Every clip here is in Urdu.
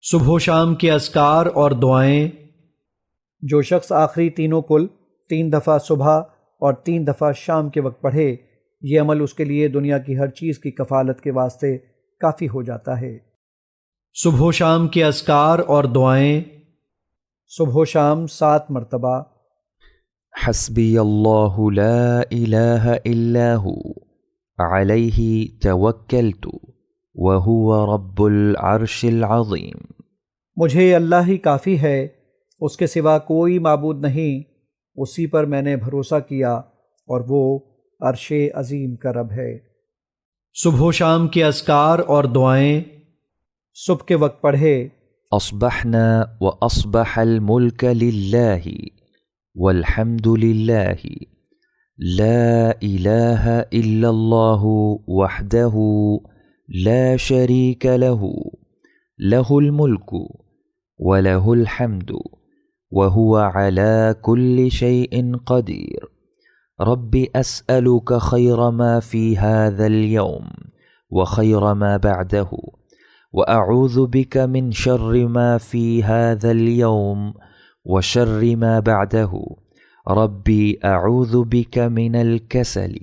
صبح و شام کے اذکار اور دعائیں۔ جو شخص آخری تینوں کل 3 دفعہ صبح اور 3 دفعہ شام کے وقت پڑھے، یہ عمل اس کے لیے دنیا کی ہر چیز کی کفالت کے واسطے کافی ہو جاتا ہے۔ صبح و شام کے اذکار اور دعائیں۔ صبح و شام 7 مرتبہ۔ حسبی اللہ لا الہ الا ہو علیہ توکلت وہو رب العرش العظیم۔ مجھے اللہ ہی کافی ہے، اس کے سوا کوئی معبود نہیں، اسی پر میں نے بھروسہ کیا اور وہ عرش عظیم کا رب ہے۔ صبح و شام کے اذکار اور دعائیں۔ صبح کے وقت پڑھے، اصبحنا واصبح الملک للہ والحمد للہ لا الہ الا اللہ وحدہ لا شریک لہ لہ الملک وله الحمد وهو على كل شيء قدير رب أسألك خير ما في هذا اليوم وخير ما بعده وأعوذ بك من شر ما في هذا اليوم وشر ما بعده ربي أعوذ بك من الكسل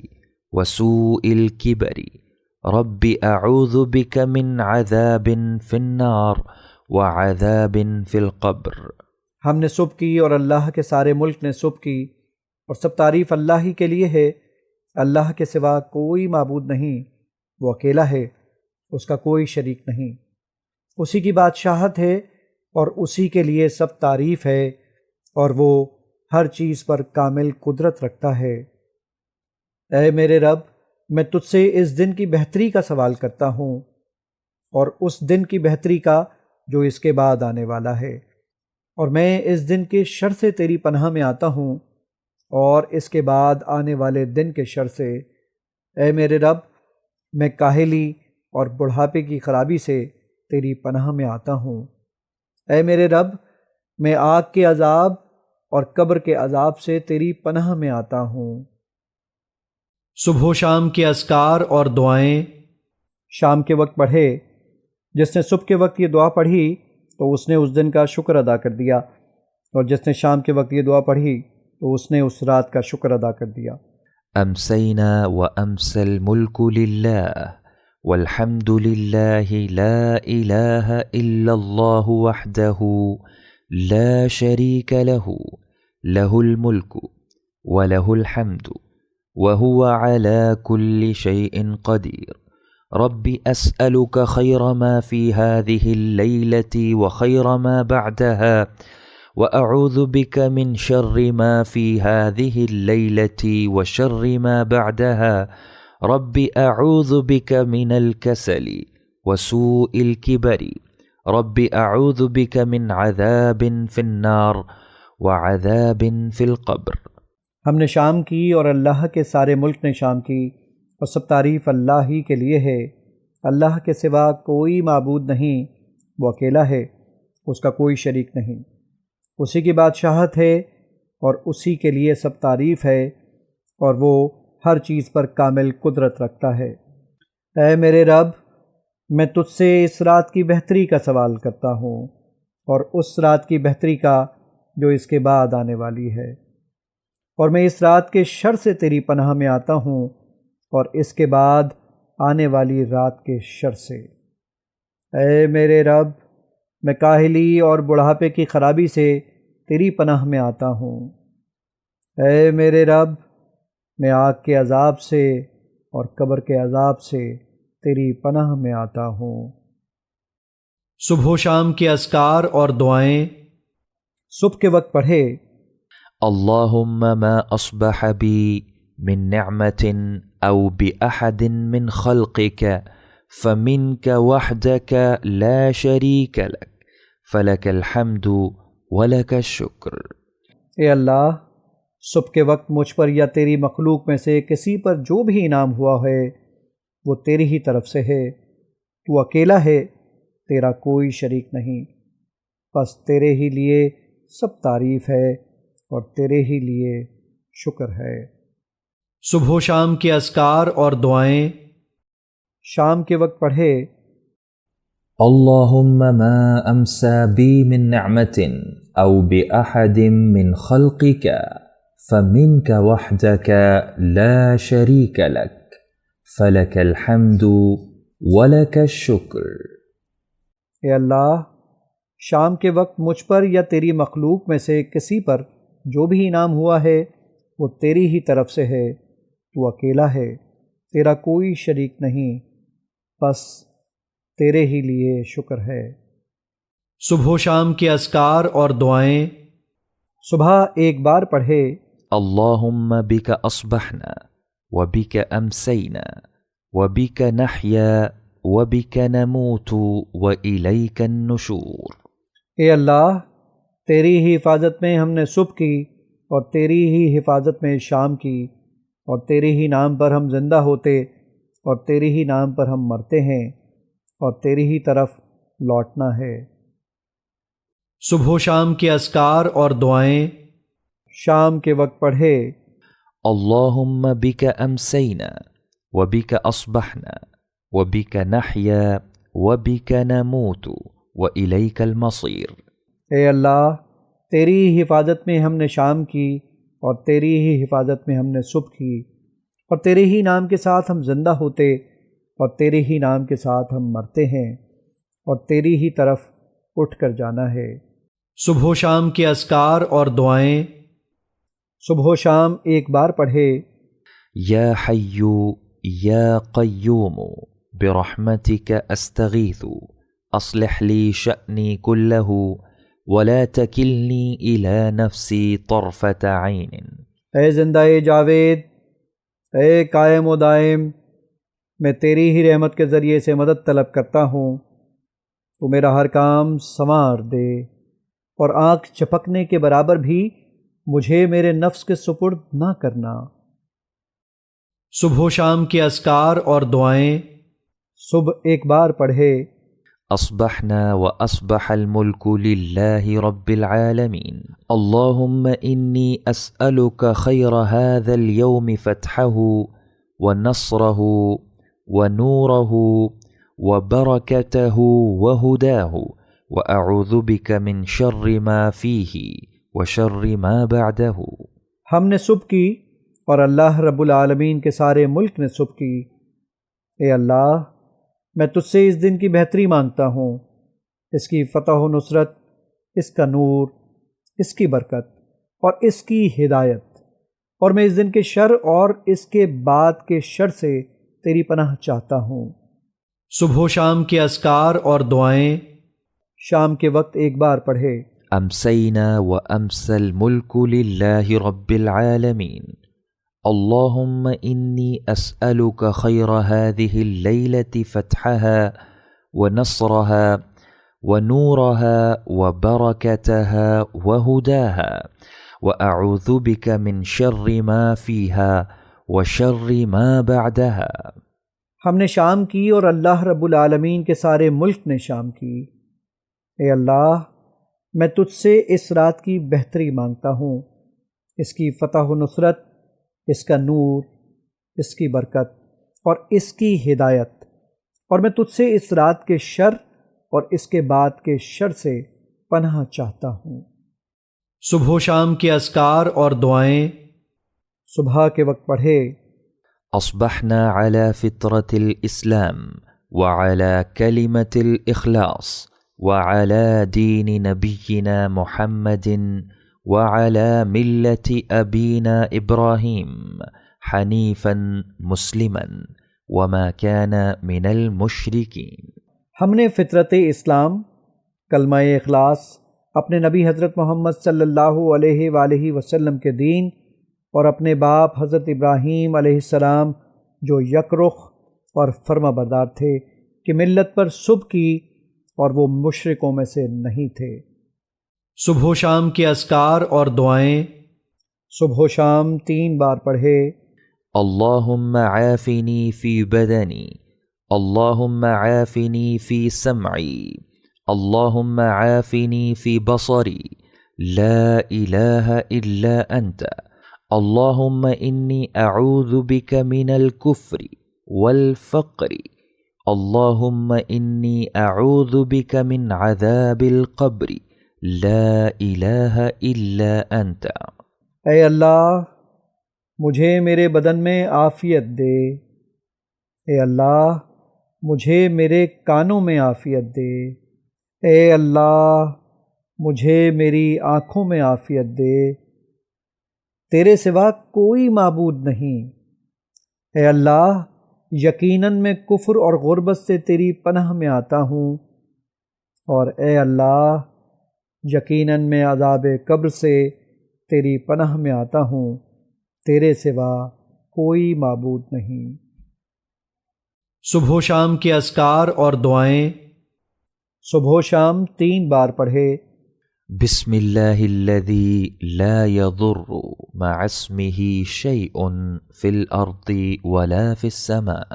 وسوء الكبر رب أعوذ بك من عذاب في النار وعذاب فی القبر۔ ہم نے صبح کی اور اللہ کے سارے ملک نے صبح کی، اور سب تعریف اللہ ہی کے لیے ہے۔ اللہ کے سوا کوئی معبود نہیں، وہ اکیلا ہے، اس کا کوئی شریک نہیں، اسی کی بادشاہت ہے اور اسی کے لیے سب تعریف ہے، اور وہ ہر چیز پر کامل قدرت رکھتا ہے۔ اے میرے رب، میں تجھ سے اس دن کی بہتری کا سوال کرتا ہوں، اور اس دن کی بہتری کا جو اس کے بعد آنے والا ہے، اور میں اس دن کے شر سے تیری پناہ میں آتا ہوں، اور اس کے بعد آنے والے دن کے شر سے۔ اے میرے رب، میں کاہلی اور بڑھاپے کی خرابی سے تیری پناہ میں آتا ہوں۔ اے میرے رب، میں آگ کے عذاب اور قبر کے عذاب سے تیری پناہ میں آتا ہوں۔ صبح و شام کے اذکار اور دعائیں۔ شام کے وقت پڑھے، جس نے صبح کے وقت یہ دعا پڑھی تو اس نے اس دن کا شکر ادا کر دیا، اور جس نے شام کے وقت یہ دعا پڑھی تو اس نے اس رات کا شکر ادا کر دیا۔ امسینا وامسی الملک للہ والحمد للہ لا الہ الا اللہ وحدہ لا شریک لہ لہ الملک ولہ الحمد وهو على كل شيء قدير رب أسألك خير ما في هذه الليلة وخير ما بعدها وأعوذ بك من شر ما في هذه الليلة وشر ما بعدها رب أعوذ بك من الكسل وسوء الكبر رب أعوذ بك من عذاب في النار وعذاب في القبر۔ ہم نے شام کی اور اللہ کے سارے ملک نے شام کی، اور سب تعریف اللہ ہی کے لیے ہے۔ اللہ کے سوا کوئی معبود نہیں، وہ اکیلا ہے، اس کا کوئی شریک نہیں، اسی کی بادشاہت ہے اور اسی کے لیے سب تعریف ہے، اور وہ ہر چیز پر کامل قدرت رکھتا ہے۔ اے میرے رب، میں تجھ سے اس رات کی بہتری کا سوال کرتا ہوں، اور اس رات کی بہتری کا جو اس کے بعد آنے والی ہے، اور میں اس رات کے شر سے تیری پناہ میں آتا ہوں، اور اس کے بعد آنے والی رات کے شر سے۔ اے میرے رب، میں کاہلی اور بڑھاپے کی خرابی سے تیری پناہ میں آتا ہوں۔ اے میرے رب، میں آگ کے عذاب سے اور قبر کے عذاب سے تیری پناہ میں آتا ہوں۔ صبح و شام کے اذکار اور دعائیں۔ صبح کے وقت پڑھے، اللہم ما اصبح بی من نعمت او بأحد من خلقک فمنک وحدک لا شریک لک فلک الحمد ولک الشکر۔ اے اللہ، صبح کے وقت مجھ پر یا تیری مخلوق میں سے کسی پر جو بھی انعام ہوا ہے وہ تیری ہی طرف سے ہے، تو اکیلا ہے، تیرا کوئی شریک نہیں، بس تیرے ہی لیے سب تعریف ہے اور تیرے ہی لیے شکر ہے۔ صبح و شام کے اذکار اور دعائیں۔ شام کے وقت پڑھے، اللهم ما أمسى بي من نعمة أو بأحد من خلقك فمنك وحدك لا شريك لك فلك الحمد ولك الشكر۔ اے اللہ، شام کے وقت مجھ پر یا تیری مخلوق میں سے کسی پر جو بھی انعام ہوا ہے وہ تیری ہی طرف سے ہے، تو اکیلا ہے، تیرا کوئی شریک نہیں، بس تیرے ہی لیے شکر ہے۔ صبح و شام کے اذکار اور دعائیں۔ صبح ایک بار پڑھے اللهم بك أصبحنا وبك أمسينا وبك نحيا وبك نموت وإليك النشور۔ اے اللہ، تیری ہی حفاظت میں ہم نے صبح کی اور تیری ہی حفاظت میں شام کی، اور تیرے ہی نام پر ہم زندہ ہوتے اور تیرے ہی نام پر ہم مرتے ہیں اور تیری ہی طرف لوٹنا ہے۔ صبح و شام کے اذکار اور دعائیں۔ شام کے وقت پڑھے اللهم بك أمسينا وبك أصبحنا وبك نحيا وبك نموت وإليك المصير۔ اے اللہ، تیری ہی حفاظت میں ہم نے شام کی اور تیری ہی حفاظت میں ہم نے صبح کی، اور تیرے ہی نام کے ساتھ ہم زندہ ہوتے اور تیرے ہی نام کے ساتھ ہم مرتے ہیں اور تیری ہی طرف اٹھ کر جانا ہے۔ صبح و شام کے اذکار اور دعائیں۔ صبح و شام ایک بار پڑھے يا حي يا قيوم برحمتك أستغيث أصلح لي شأني كله ولا تكلني إلى نفسي طرفة عين۔ اے زندہ جاوید، اے قائم و دائم، میں تیری ہی رحمت کے ذریعے سے مدد طلب کرتا ہوں، تو میرا ہر کام سنوار دے، اور آنکھ چپکنے کے برابر بھی مجھے میرے نفس کے سپرد نہ کرنا۔ صبح و شام کے اذکار اور دعائیں۔ صبح ایک بار پڑھے أصبحنا وأصبح الملك لله رب العالمين اللهم إني أسألك خير هذا اليوم فتحه ونصره ونوره وبركته وهداه وأعوذ بك من شر ما فيه وشر ما بعده۔ ہم نے صبح کی اور اللہ رب العالمین کے سارے ملک نے صبح کی۔ اے اللہ، میں تجھ سے اس دن کی بہتری مانگتا ہوں، اس کی فتح و نصرت، اس کا نور، اس کی برکت اور اس کی ہدایت، اور میں اس دن کے شر اور اس کے بعد کے شر سے تیری پناہ چاہتا ہوں۔ صبح و شام کے اذکار اور دعائیں۔ شام کے وقت ایک بار پڑھے أمسينا وأمسى الملك لله رب العالمين اللهم إني أسألك خير هذه الليلة فتحها ونصرها ونورها وبركتها وهداها وأعوذ بك من شر ما فيها وشر ما بعدها۔ ہم نے شام کی اور اللہ رب العالمین کے سارے ملک نے شام کی۔ اے اللہ، میں تجھ سے اس رات کی بہتری مانگتا ہوں، اس کی فتح و نصرت، اس کا نور، اس کی برکت اور اس کی ہدایت، اور میں تجھ سے اس رات کے شر اور اس کے بعد کے شر سے پناہ چاہتا ہوں۔ صبح و شام کے اذکار اور دعائیں۔ صبح کے وقت پڑھے أصبحنا على فطرة الإسلام وعلى كلمة الإخلاص وعلى دين نبينا محمد وعلى ملة أبينا إبراهيم حنيفا مسلما وما كان من المشركين۔ ہم نے فطرت اسلام، کلمہ اخلاص، اپنے نبی حضرت محمد صلی اللہ علیہ وآلہ وسلم کے دین، اور اپنے باپ حضرت ابراہیم علیہ السلام جو یک رخ اور فرما بردار تھے کہ ملت پر صبح کی، اور وہ مشرکوں میں سے نہیں تھے۔ صبح و شام کے اذکار اور دعائیں۔ صبح و شام 3 بار پڑھے اللهم عافني في بدني اللهم عافني في سمعي اللهم عافني في بصري لا إله إلا أنت اللهم إني أعوذ بك من الكفر والفقر اللهم إني أعوذ بك من عذاب القبر لا إله إلا أنت. اے اللہ مجھے میرے بدن میں عافیت دے، اے اللہ مجھے میرے کانوں میں عافیت دے، اے اللہ مجھے میری آنکھوں میں عافیت دے، تیرے سوا کوئی معبود نہیں۔ اے اللہ یقیناً میں کفر اور غربت سے تیری پناہ میں آتا ہوں، اور اے اللہ یقیناً میں عذاب قبر سے تیری پناہ میں آتا ہوں، تیرے سوا کوئی معبود نہیں۔ صبح و شام کے اذکار اور دعائیں۔ صبح و شام 3 بار پڑھے۔ بسم اللہ الذي لا يضر مع اسمه شيء في الأرض ولا في السماء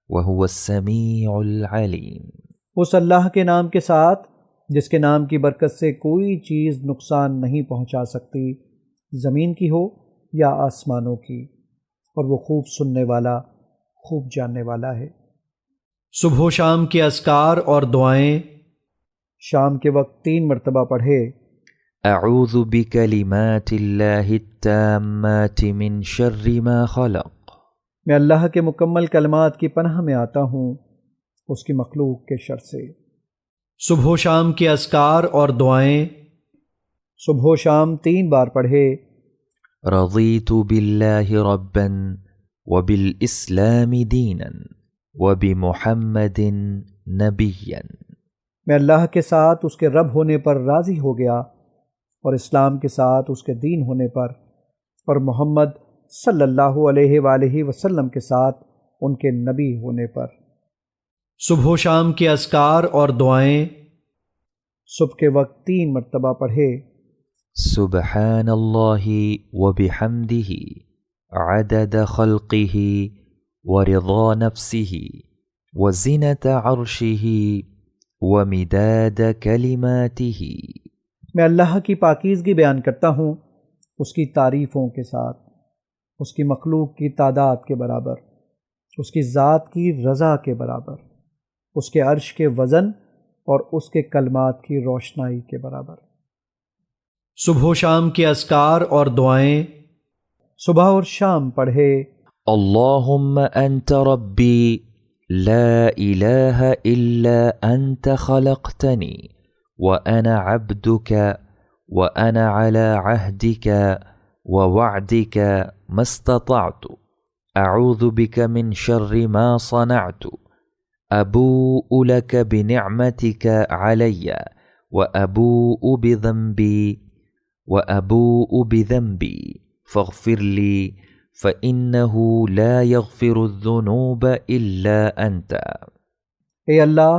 وهو السميع العليم. اس اللہ کے نام کے ساتھ جس کے نام کی برکت سے کوئی چیز نقصان نہیں پہنچا سکتی، زمین کی ہو یا آسمانوں کی، اور وہ خوب سننے والا خوب جاننے والا ہے۔ صبح و شام کے اذکار اور دعائیں۔ شام کے وقت 3 مرتبہ پڑھے۔ اعوذ بکلمات اللہ التامات من شر ما خلق. میں اللہ کے مکمل کلمات کی پناہ میں آتا ہوں اس کی مخلوق کے شر سے۔ صبح و شام کے اذکار اور دعائیں۔ صبح و شام 3 بار پڑھے۔ رضیت باللہ ربا وبالاسلام دینا وبمحمد نبیا. میں اللہ کے ساتھ اس کے رب ہونے پر راضی ہو گیا، اور اسلام کے ساتھ اس کے دین ہونے پر، اور محمد صلی اللہ علیہ وآلہ وسلم کے ساتھ ان کے نبی ہونے پر۔ صبح و شام کے اذکار اور دعائیں۔ صبح کے وقت 3 مرتبہ پڑھے۔ سبحان اللہ وبحمدہ عدد خلقہ ورضا نفسہ وزنۃ عرشہ ومداد کلماتہ. میں اللہ کی پاکیزگی بیان کرتا ہوں اس کی تعریفوں کے ساتھ، اس کی مخلوق کی تعداد کے برابر، اس کی ذات کی رضا کے برابر، اس کے عرش کے وزن اور اس کے کلمات کی روشنائی کے برابر۔ صبح و شام کے اذکار اور دعائیں۔ صبح اور شام پڑھے۔ اللہم انت ربی لا الہ الا انت خلقتنی وأنا عبدك وأنا على عهدك ووعدك ما استطعت أعوذ بك من شر ما صنعت أبوء لك بنعمتك علي وأبوء بذنبي فاغفر لي فإنه لا يغفر الذنوب إلا أنت. اے اللہ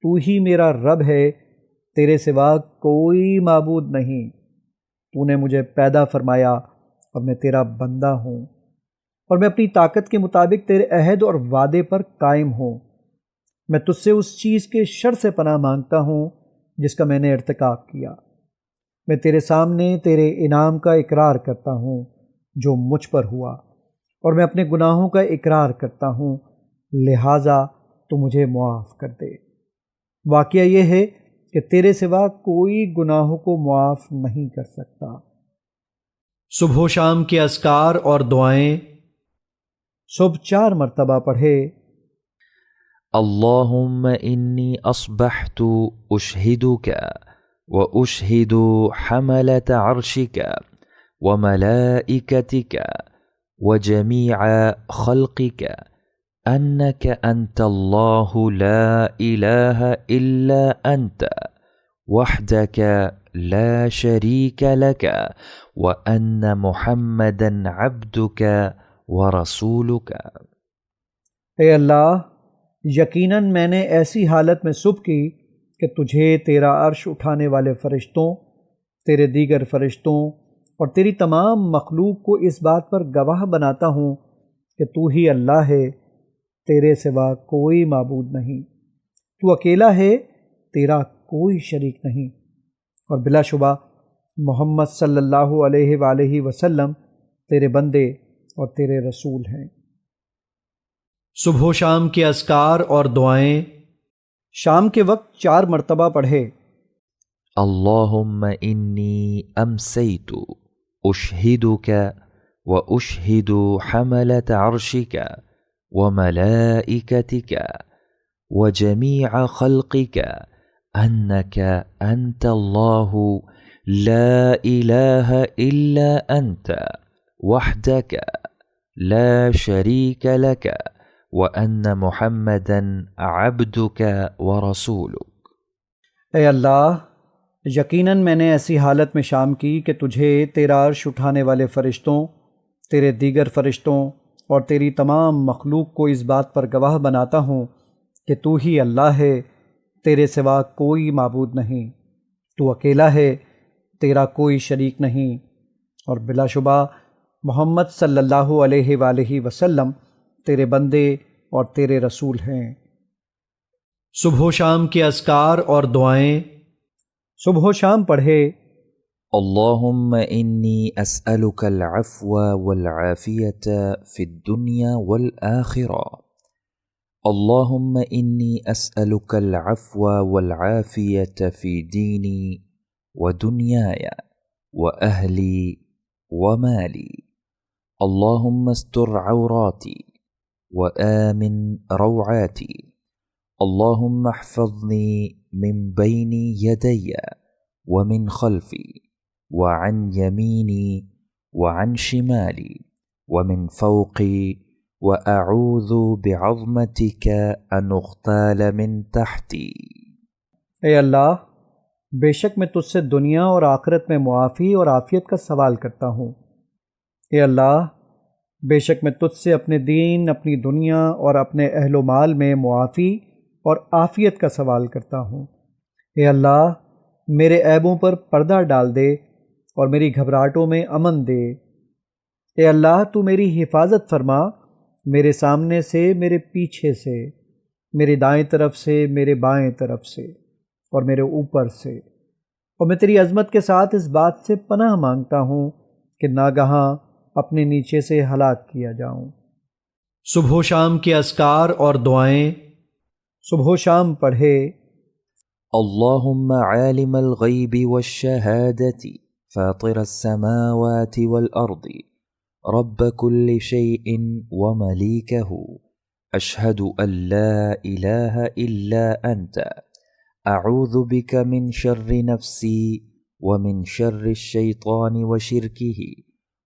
تو ہی میرا رب ہے، تیرے سوا کوئی معبود نہیں۔ تو نے مجھے پیدا فرمایا اور میں تیرا بندہ ہوں، اور میں اپنی طاقت کے مطابق تیرے عہد اور وعدے پر قائم ہوں۔ میں تجھ سے اس چیز کے شر سے پناہ مانگتا ہوں جس کا میں نے ارتکاب کیا۔ میں تیرے سامنے تیرے انعام کا اقرار کرتا ہوں جو مجھ پر ہوا، اور میں اپنے گناہوں کا اقرار کرتا ہوں، لہٰذا تو مجھے معاف کر دے۔ واقعہ یہ ہے کہ تیرے سوا کوئی گناہوں کو معاف نہیں کر سکتا۔ صبح و شام کے اذکار اور دعائیں۔ صبح 4 مرتبہ پڑھے۔ اللہم انی اصبحت اشہدک واشہد حملۃ عرشک وملائکتک وجمیع خلقک انک انت اللہ لا الہ الا انت وحدک لا شریک لک وان محمدا عبدک ورسولک. اے اللہ یقیناً میں نے ایسی حالت میں صبح کی کہ تجھے، تیرا عرش اٹھانے والے فرشتوں، تیرے دیگر فرشتوں اور تیری تمام مخلوق کو اس بات پر گواہ بناتا ہوں کہ تو ہی اللہ ہے، تیرے سوا کوئی معبود نہیں، تو اکیلا ہے، تیرا کوئی شریک نہیں، اور بلا شبہ محمد صلی اللہ علیہ وآلہ وسلم تیرے بندے اور تیرے رسول ہیں۔ صبح و شام کے اذکار اور دعائیں شام کے وقت 4 مرتبہ پڑھے۔ اللهم إني أمسيت أشهدك وأشهد حملة عرشك وملائكتك وجميع خلقك أنك أنت الله لا إله إلا أنت وحدك لا شريك لك وأن محمدا عبدك ورسولك۔ اے اللہ، یقیناً میں نے ایسی حالت میں شام کی کہ تجھے، تیرا عرش اٹھانے والے فرشتوں، تیرے دیگر فرشتوں اور تیری تمام مخلوق کو اس بات پر گواہ بناتا ہوں کہ تو ہی اللہ ہے، تیرے سوا کوئی معبود نہیں، تو اکیلا ہے، تیرا کوئی شریک نہیں، اور بلا شبہ محمد صلی اللہ علیہ وآلہ وسلم تیرے بندے اور تیرے رسول ہیں۔ صبح و شام کے اذکار اور دعائیں صبح و شام پڑھے۔ اللهم إني أسألك العفو والعافية في الدنيا والآخرة اللهم إني أسألك العفو والعافية في ديني ودنياي وأهلي ومالي اللهم استر عوراتي وآمن روعاتي اللهم احفظني من بين يدي ومن خلفي وعن يميني وعن شمالي ومن فوقي وأعوذ بعظمتك أن أغتال من تحتي۔ اے اللہ، بے شک میں تجھ سے دنیا اور آخرت میں معافی اور عافیت کا سوال کرتا ہوں۔ اے اللہ، بے شک میں تجھ سے اپنے دین، اپنی دنیا اور اپنے اہل و مال میں معافی اور عافیت کا سوال کرتا ہوں۔ اے اللہ، میرے عیبوں پر پردہ ڈال دے اور میری گھبراہٹوں میں امن دے۔ اے اللہ، تو میری حفاظت فرما، میرے سامنے سے، میرے پیچھے سے، میرے دائیں طرف سے، میرے بائیں طرف سے اور میرے اوپر سے، اور میں تیری عظمت کے ساتھ اس بات سے پناہ مانگتا ہوں کہ ناگہاں اپنے نیچے سے ہلاک کیا جاؤں۔ صبح و شام کے اذکار اور دعائیں صبح و شام پڑھے۔ اللهم عالم الغيب والشهادة فاطر السماوات والأرض رب كل شيء ومليكه أشهد أن لا إله إلا أنت أعوذ بك من شر نفسي ومن شر الشيطان وشركه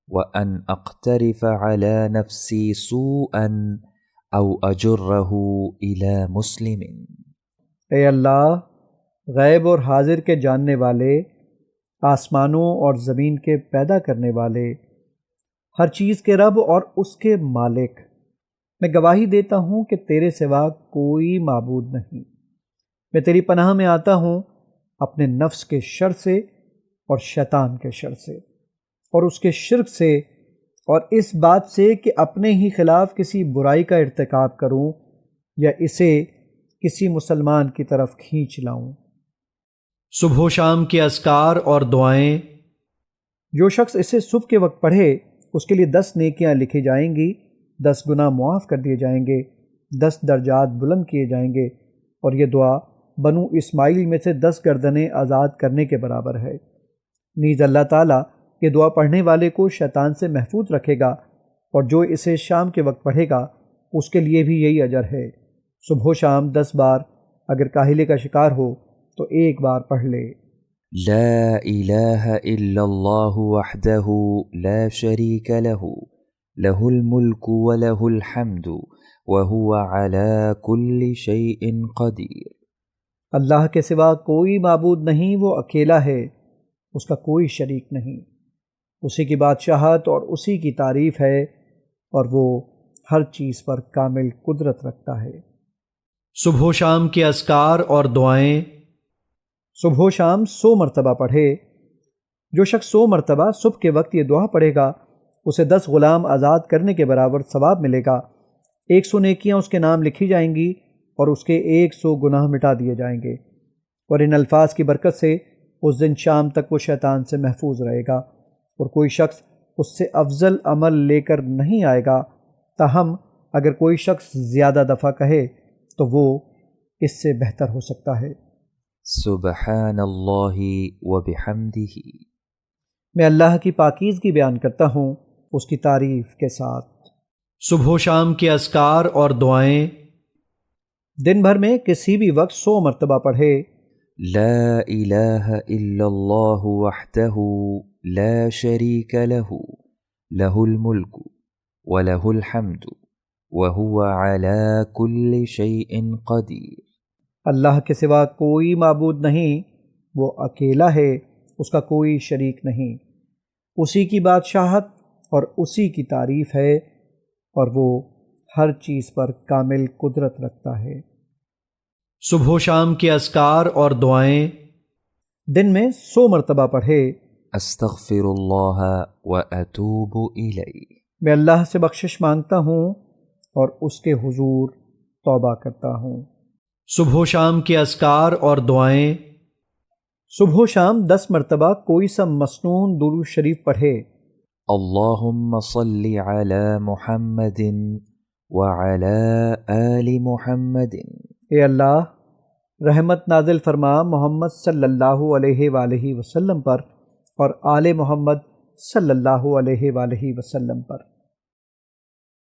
وأن أقترف على نفسي سوءا أو أجره إلى مسلم۔ اے اللہ، غیب اور حاضر کے جاننے والے، آسمانوں اور زمین کے پیدا کرنے والے، ہر چیز کے رب اور اس کے مالک، میں گواہی دیتا ہوں کہ تیرے سوا کوئی معبود نہیں۔ میں تیری پناہ میں آتا ہوں اپنے نفس کے شر سے اور شیطان کے شر سے اور اس کے شرک سے، اور اس بات سے کہ اپنے ہی خلاف کسی برائی کا ارتکاب کروں یا اسے کسی مسلمان کی طرف کھینچ لاؤں۔ صبح و شام کے اذکار اور دعائیں جو شخص اسے صبح کے وقت پڑھے اس کے لیے 10 نیکیاں لکھی جائیں گی، 10 گناہ معاف کر دیے جائیں گے، 10 درجات بلند کیے جائیں گے، اور یہ دعا بنو اسماعیل میں سے 10 گردنیں آزاد کرنے کے برابر ہے۔ نیز اللہ تعالیٰ یہ دعا پڑھنے والے کو شیطان سے محفوظ رکھے گا، اور جو اسے شام کے وقت پڑھے گا اس کے لیے بھی یہی اجر ہے۔ صبح و شام 10 بار، اگر کاہلے کا شکار ہو تو 1 بار پڑھ لے۔ لا إله إلا الله وحده لا شريك له له الملك وله الحمد وهو على كل شيء قدير۔ اللہ کے سوا کوئی معبود نہیں، وہ اکیلا ہے، اس کا کوئی شریک نہیں، اسی کی بادشاہت اور اسی کی تعریف ہے، اور وہ ہر چیز پر کامل قدرت رکھتا ہے۔ صبح و شام کے اذکار اور دعائیں صبح و شام 100 مرتبہ پڑھے۔ جو شخص 100 مرتبہ صبح کے وقت یہ دعا پڑھے گا اسے 10 غلام آزاد کرنے کے برابر ثواب ملے گا، 100 نیکیاں اس کے نام لکھی جائیں گی اور اس کے 100 گناہ مٹا دیے جائیں گے، اور ان الفاظ کی برکت سے اس دن شام تک وہ شیطان سے محفوظ رہے گا، اور کوئی شخص اس سے افضل عمل لے کر نہیں آئے گا، تاہم اگر کوئی شخص زیادہ دفعہ کہے تو وہ اس سے بہتر ہو سکتا ہے۔ سبحان اللہ وبحمدہ۔ میں اللہ کی پاکیزگی بیان کرتا ہوں اس کی تعریف کے ساتھ۔ صبح و شام کے اذکار اور دعائیں دن بھر میں کسی بھی وقت 100 مرتبہ پڑھے۔ لا الہ الا اللہ وحدہ لا شریک لہ لہ الملک ولہ الحمد وہو علی کل شیء قدیر۔ اللہ کے سوا کوئی معبود نہیں، وہ اکیلا ہے، اس کا کوئی شریک نہیں، اسی کی بادشاہت اور اسی کی تعریف ہے، اور وہ ہر چیز پر کامل قدرت رکھتا ہے۔ صبح و شام کے اذکار اور دعائیں دن میں 100 مرتبہ پڑھے۔ استغفر اللہ واتوب الیہ۔ میں اللہ سے بخشش مانگتا ہوں اور اس کے حضور توبہ کرتا ہوں۔ صبح و شام کے اذکار اور دعائیں صبح و شام 10 مرتبہ کوئی سا مسنون درود شریف پڑھے۔ اللہم صلی علی محمد وعلی آل محمد۔ اے اللہ، رحمت نازل فرما محمد صلی اللہ علیہ وآلہ وسلم پر اور آل محمد صلی اللہ علیہ وآلہ وسلم پر۔